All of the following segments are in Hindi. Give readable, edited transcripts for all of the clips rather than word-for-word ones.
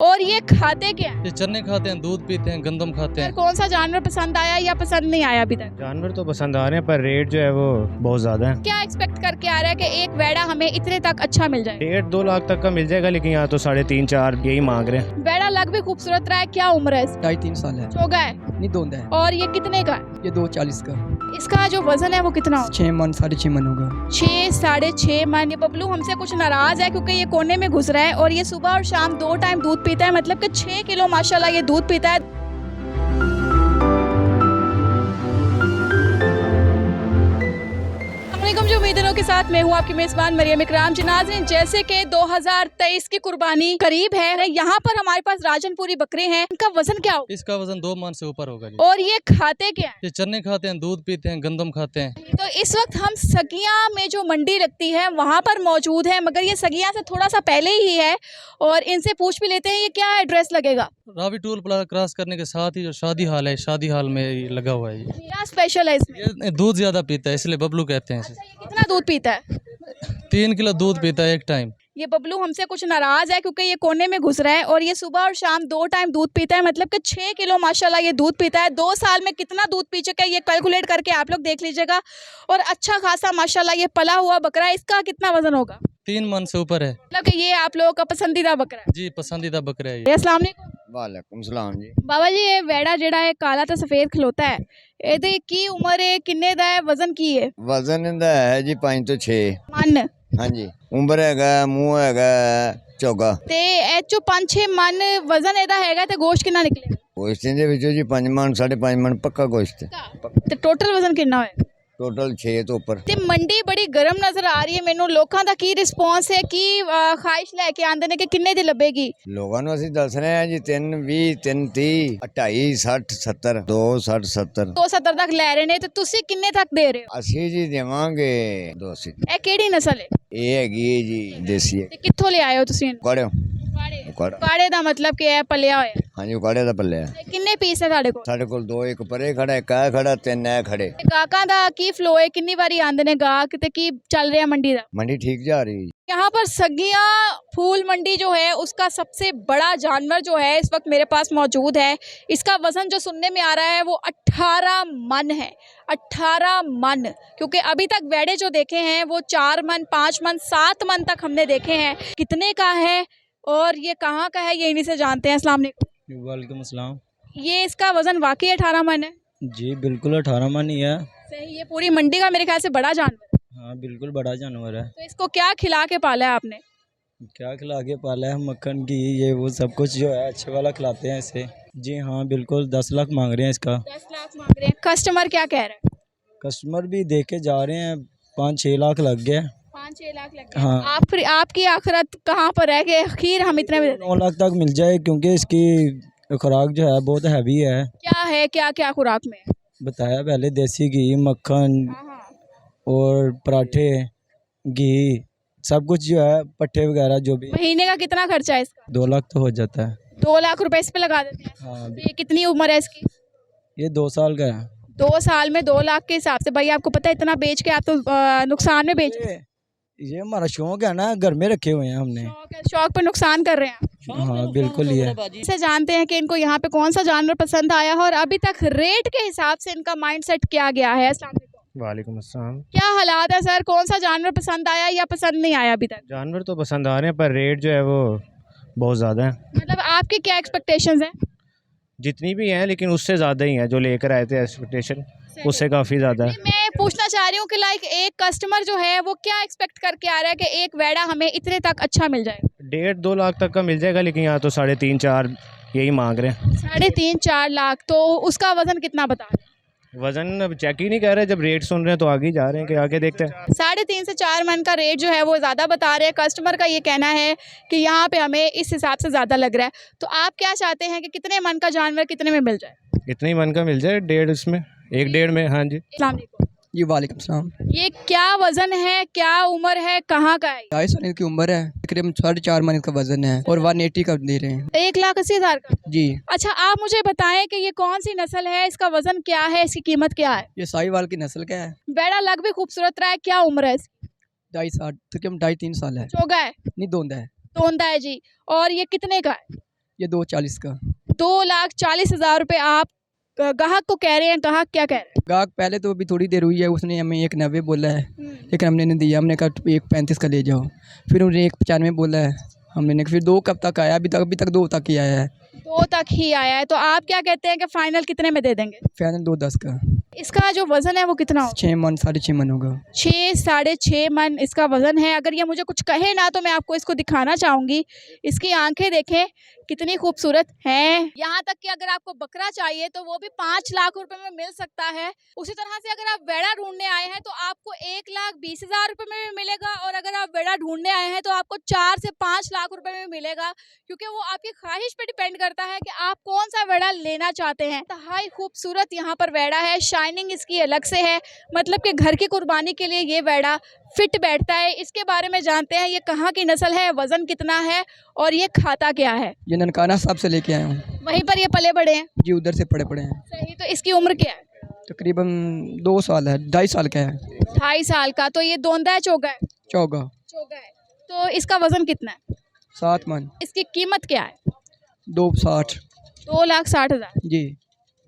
और ये खाते क्या है? ये चने खाते हैं, दूध पीते हैं, गंदम खाते हैं। कौन सा जानवर पसंद आया या पसंद नहीं आया अभी तक? जानवर तो पसंद आ रहे हैं पर रेट जो है वो बहुत ज्यादा है। क्या एक्सपेक्ट करके आ रहा है कि एक वेड़ा हमें इतने तक अच्छा मिल जाए? 1.5-2 लाख तक का मिल जाएगा, लेकिन यहाँ तो 3.5-4 यही मांग रहे हैं। वेड़ा लग भी खूबसूरत रहा है, क्या उम्र है इसकी? 2.5-3 साल है। चोगा है नहीं दोंदा है। और ये कितने का है? ये 2.40 का। इसका जो वजन है वो कितना होगा? 6 मन 6.5 मन होगा। 6-6.5 मन। ये बबलू हमसे कुछ नाराज है क्योंकि ये कोने में घुस रहा है और ये सुबह और शाम 2 टाइम दूध पीता है, मतलब कि 6 किलो माशाल्लाह ये दूध पीता है। जो उम्मीदों के साथ मैं हूँ आपकी मेजबान मरियम इकराम। जी नाज़रीन, जैसे कि 2023 की कुर्बानी करीब है, यहाँ पर हमारे पास राजनपुरी बकरे हैं। इनका वजन क्या होगा? इसका वजन 2 मन से ऊपर होगा जी। और ये खाते क्या है? ये चने खाते हैं, दूध पीते हैं, गंदम खाते हैं। तो इस वक्त हम सगिया में जो मंडी लगती है वहाँ पर मौजूद है, मगर ये सगिया से थोड़ा सा पहले ही है और इनसे पूछ भी लेते हैं ये क्या एड्रेस लगेगा। रावी टोल प्लाजा क्रॉस करने के साथ ही जो शादी हाल है, शादी हाल में ये लगा हुआ है। क्या स्पेशल है इसमें? ये दूध ज्यादा पीता है, इसलिए बबलू कहते हैं इसे। अच्छा, ये कितना दूध पीता है? 3 किलो दूध पीता है एक टाइम। ये बबलू हमसे कुछ नाराज है क्योंकि ये कोने में घुस रहा है और ये सुबह और शाम 2 टाइम दूध पीता है, मतलब कि 6 किलो माशाल्लाह ये दूध पीता है। 2 साल में कितना दूध पी चुका है ये कैलकुलेट करके आप लोग देख लीजिएगा। और अच्छा खासा माशाल्लाह ये पला हुआ बकरा है। इसका कितना वजन होगा? 3 मन से ऊपर है मतलब कि ये आप लोगों का पसंदीदा बकरा है जी, पसंदीदा बकरा है ये। अस्सलाम वालेकुम। वालेकुम सलाम जी। बाबा जी, ये वेड़ा जेड़ा है काला तो सफेद खलोता है, ਇਹਦੀ ਕੀ ਉਮਰ ਹੈ, ਕਿੰਨੇ ਦਾ ਹੈ, ਵਜ਼ਨ ਕੀ ਹੈ? ਵਜ਼ਨ ਇਹਦਾ ਹੈ ਜੀ 5 ਤੋਂ 6। ਮਨ ਹਾਂਜੀ, ਉਮਰ ਹੈਗਾ, ਮੂੰਹ ਹੈਗਾ ਚੌਗਾ। ਤੇ ਇਹ ਚੋਂ 5-6 ਮਨ ਵਜ਼ਨ ਇਹਦਾ ਹੈਗਾ ਤੇ ਗੋਸ਼ਤ ਕਿੰਨਾ ਨਿਕਲੇਗਾ? ਗੋਸ਼ਤ ਦੇ ਵਿੱਚੋਂ ਜੀ 5 ਮਣ 5.5 ਮਣ ਪੱਕਾ ਗੋਸ਼ਤ। ਤੇ ਟੋਟਲ ਵਜ਼ਨ ਕਿੰਨਾ ਹੋਏਗਾ? ਟੋਟਲ 6 ਤੋਂ ਉੱਪਰ। ਤੇ ਮੰਡੀ ਬੜੀ ਗਰਮ ਨਜ਼ਰ ਆ ਰਹੀ ਹੈ ਮੈਨੂੰ। ਲੋਕਾਂ ਦਾ ਕੀ ਰਿਸਪੌਂਸ ਹੈ, ਕੀ ਖਾਹਿਸ਼ ਲੈ ਕੇ ਆਂਦੇ ਨੇ ਕਿ ਕਿੰਨੇ ਦੀ ਲੱਭੇਗੀ? ਲੋਕਾਂ ਨੂੰ ਅਸੀਂ ਦੱਸ ਰਹੇ ਹਾਂ ਜੀ 3.20 3.30 2.5 60 70 260 70 270 ਤੱਕ ਲੈ ਰਹੇ ਨੇ ਤੇ ਤੁਸੀਂ ਕਿੰਨੇ ਤੱਕ ਦੇ ਰਹੇ ਹੋ? ਅਸੀਂ ਜੀ ਦੇਵਾਂਗੇ 280। ਇਹ ਕਿਹੜੀ ਨਸਲ ਹੈ ਇਹ ਹੈਗੀ ਹੈ ਜੀ ਦੇਸੀ ਹੈ। ਤੇ ਕਿੱਥੋਂ ਲੈ ਆਏ ਹੋ ਤੁਸੀਂ ਇਹਨੂੰ? ਕਾੜਿਓ ਕਾੜਾ। ਕਾੜੇ ਦਾ ਮਤਲਬ ਕਿ ਇਹ ਪਲਿਆ ਹੋਇਆ। ਹਾਂਜੀ, ਕਾੜੇ ਦਾ ਪੱਲੇ ਹੈ। ਤੇ ਕਿੰਨੇ ਪੀਸ ਹੈ ਤੁਹਾਡੇ ਕੋਲ? ਸਾਡੇ ਕੋਲ 2, ਇੱਕ ਪਰੇ ਖੜਾ, ਇੱਕ ਆ ਖੜਾ, 3 ਐ ਖੜੇ। ਤੇ ਗਾਹਕਾਂ ਦਾ ਕੀ ਫਲੋ ਹੈ, ਕਿੰਨੀ ਵਾਰੀ ਆਂਦੇ ਨੇ ਗਾਹਕ ਤੇ ਕੀ ਚੱਲ ਰਿਹਾ ਮੰਡੀ ਦਾ? ਮੰਡੀ ठीक जा रही है। यहाँ पर सगिया फूल मंडी जो है उसका सबसे बड़ा जानवर जो है इस वक्त मेरे पास मौजूद है। इसका वजन जो सुनने में आ रहा है वो 18 मन है। 18 मन, क्योंकि अभी तक वेड़े जो देखे हैं वो 4 मन 5 मन 7 मन तक हमने देखे हैं। कितने का है और ये कहाँ का है ये इन्हीं से जानते हैं। अस्सलाम वालेकुम। वालेकुम अस्सलाम। ये इसका वजन वाकई 18 मन है? जी बिल्कुल 18 मन ही है। सही, ये पूरी मंडी का मेरे ख्याल से बड़ा जानवर है। हाँ बिल्कुल बड़ा जानवर है। तो इसको क्या खिला के पाला है आपने? क्या खिला के पाला है? मक्खन घी ये वो सब कुछ जो है अच्छे वाला खिलाते हैं इसे। जी हाँ बिल्कुल 10 लाख मांग रहे हैं इसका। 10 लाख मांग रहे हैं। कस्टमर क्या कह रहे हैं? कस्टमर भी देखे जा रहे हैं, 5-6 लाख लग गए। 5-6 लाख लग गए। हाँ। आप फिर आपकी आखिरत कहाँ पर है कि आखिर हम इतने में दे दें? 9 लाख तक मिल जाए, क्योंकि इसकी खुराक जो है बहुत हैवी है। क्या है, क्या क्या खुराक में है? बताया पहले, देसी घी, मक्खन हाँ। और पराठे, घी, सब कुछ जो है, पट्टे वगैरह जो भी। महीने का कितना खर्चा है इसका? 2 लाख तो हो जाता है। 2 लाख रुपए इस पे लगा देते हैं। हाँ, तो ये कितनी उम्र है इसकी? ये 2 साल का है। 2 साल में 2 लाख के हिसाब से भाई आपको पता है इतना बेच के आप तो नुकसान में बेच रहे हैं। ये हमारा शौक है ना, घर में रखे हुए हैं हमने। शौक पे नुकसान कर रहे हैं। हाँ बिल्कुल ही है। इसे जानते हैं कि इनको यहाँ पे कौन सा जानवर पसंद आया है और अभी तक रेट के हिसाब से इनका माइंडसेट क्या गया है। अस्सलाम वालेकुम। वालेकुम अस्सलाम। क्या हालात है सर, कौन सा जानवर पसंद आया या पसंद नहीं आया अभी तक? जानवर तो पसंद आ रहे हैं पर रेट जो है वो बहुत ज़्यादा है। मतलब आपके क्या एक्सपेक्टेशंस हैं? जितनी भी हैं लेकिन उससे ज़्यादा ही है जो लेकर आए थे, एक्सपेक्टेशन उससे काफ़ी ज़्यादा है। मैं पूछना चाह रही हूँ कि लाइक एक कस्टमर जो है वो क्या एक्सपेक्ट करके आ रहा है कि एक वेड़ा हमें इतने तक अच्छा मिल जाएगा? 1.5-2 लाख तक का मिल जाएगा, लेकिन यहाँ तो 3.5-4 यही मांग रहे हैं। 3.5-4 लाख। तो उसका वजन कितना बता रहे हैं? वजन अब चेक ही नहीं कर रहे, जब रेट सुन रहे हैं तो आगे ही जा रहे हैं कि आगे देखते हैं। 3.5 से 4 मन का रेट जो है वो ज़्यादा बता रहे हैं। कस्टमर का ये कहना है कि यहाँ पे हमें इस हिसाब से ज़्यादा लग रहा है। तो आप क्या चाहते हैं कि कितने मन का जानवर कितने में मिल जाए? इतने ही मन का मिल जाए, 1.5 इसमें, 1.5 में। हाँ जी। अस्सलाम वालेकुम। जी वालेकुम सलाम। ये क्या वजन है, क्या उम्र है, कहाँ का है? 2.5 साल की उम्र है, तकरीबन 4.5 मन का वजन है और 180 का दे रहे हैं। 1,80,000 का। जी। अच्छा, आप मुझे बताएं कि ये कौन सी नस्ल है, इसका वजन क्या है, इसकी कीमत क्या है? ये साहिवाल की नस्ल का है। बेड़ा लग भी खूबसूरत रहा है, क्या उम्र है इसकी? 2.5 साल, तकरीबन 2.5-3 साल है। चोगा है? नहीं दोंदा है। तोंदा है जी। और ये कितने का है? ये 240 का। 2,40,000 रुपये आप ग्राहक को कह रहे हैं। ग्राहक क्या कह रहे हैं? गाहक पहले तो अभी थोड़ी देर हुई है, उसने हमें 190 बोला है, लेकिन हमने नहीं दिया। हमने कहा 135 का ले जाओ। फिर उन्होंने 195 बोला है, हमने फिर 2 कब तक आया, अभी तक 2 तक ही आया है। 2 तक ही आया है। तो आप क्या कहते हैं कि फाइनल कितने में दे देंगे? फाइनल 210 का। इसका जो वजन है वो कितना होगा? 6 मन 6.5 मन होगा। 6-6.5 मन इसका वजन है। अगर ये मुझे कुछ कहे ना तो मैं आपको इसको दिखाना चाहूँगी। इसकी आंखें देखें कितनी खूबसूरत हैं। यहाँ तक कि अगर आपको बकरा चाहिए तो वो भी 5 लाख रुपए में मिल सकता है। उसी तरह से अगर आप वेड़ा ढूंढने आए हैं तो आपको 1,20,000 रुपये में भी मिलेगा, और अगर आप वेड़ा ढूंढने आए हैं तो आपको 4 से 5 लाख रुपए में मिलेगा, क्योंकि वो आपकी ख्वाहिश पे डिपेंड करता है कि आप कौन सा वेड़ा लेना चाहते हैं। इंतहाई खूबसूरत यहाँ पर वेड़ा है, शाइनिंग इसकी अलग से है, मतलब कि घर की कुर्बानी के लिए ये वेड़ा फिट बैठता है। इसके बारे में जानते हैं ये कहाँ की नस्ल है, वजन कितना है और ये खाता क्या है। ये ननकाना साहब से लेके आया हूँ। वहीं पर ये पले बड़े हैं? जी उधर से पड़े हैं। सही। तो इसकी उम्र क्या है? तकरीबन 2 साल है, 2.5 साल का है। 2.5 साल का। तो ये दोंदा है चोगा है? चौगा। चोगा है। तो इसका वजन कितना है? 7 मन। इसकी कीमत क्या है? 260। 2,60,000। जी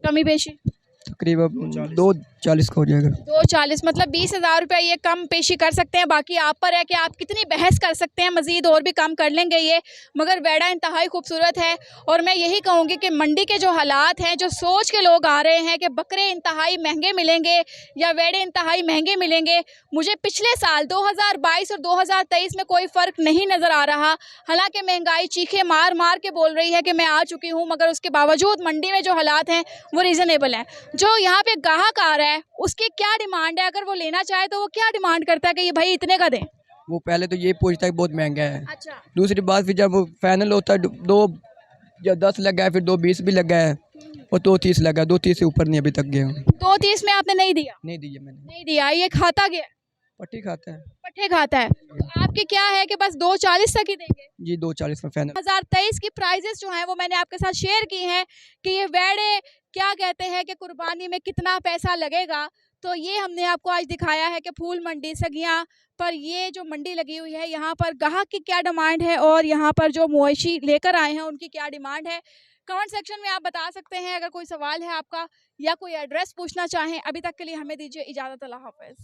कमी पेशी? तकरीबन 240 का हो जाएगा। 240 मतलब 20,000 रुपये ये कम पेशी कर सकते हैं। बाकी आप पर है कि आप कितनी बहस कर सकते हैं, मज़ीद और भी कम कर लेंगे ये। मगर वेड़ा इंतहाई खूबसूरत है, और मैं यही कहूँगी कि मंडी के जो हालात हैं, जो सोच के लोग आ रहे हैं कि बकरे इंतहाई महंगे मिलेंगे या वेड़े इंतहाई महंगे मिलेंगे, मुझे पिछले साल 2022 और 2023 में कोई फ़र्क नहीं नज़र आ रहा। हालांकि महंगाई चीखे मार मार के बोल रही है कि मैं आ चुकी हूँ, मगर उसके बावजूद मंडी में जो हालात हैं वो रीज़नेबल हैं। जो यहाँ पे ग्राहक आ रहा है उसकी क्या डिमांड है? अगर वो लेना चाहे तो वो क्या डिमांड करता है कि ये भाई इतने का दें? वो पहले तो ये पूछता है बहुत महंगा है। अच्छा। दूसरी बात फिर जब वो फाइनल होता है 2.10 लगा है, फिर 2.20 भी लगा है, और 2.30 लगा। 2.30 से ऊपर नहीं अभी तक गया। 2.30 में आपने नहीं दिया? नहीं दिया मैंने। नहीं दिया। ये खाता गया? पट्टी खाता है। पट्टे खाता है। तो आपके क्या है कि बस 2.40 तक ही देंगे? जी 2.40 में फाइनल। 2023 की प्राइजेस जो हैं वो मैंने आपके साथ शेयर की हैं कि ये वेड़े क्या कहते हैं कि कुर्बानी में कितना पैसा लगेगा। तो ये हमने आपको आज दिखाया है कि फूल मंडी सगियां पर ये जो मंडी लगी हुई है, यहाँ पर ग्राहक की क्या डिमांड है और यहाँ पर जो मवेशी लेकर आए हैं उनकी क्या डिमांड है। कमेंट सेक्शन में आप बता सकते हैं अगर कोई सवाल है आपका या कोई एड्रेस पूछना चाहें। अभी तक के लिए हमें दीजिए इजाज़त। अल्लाह हाफ़िज़।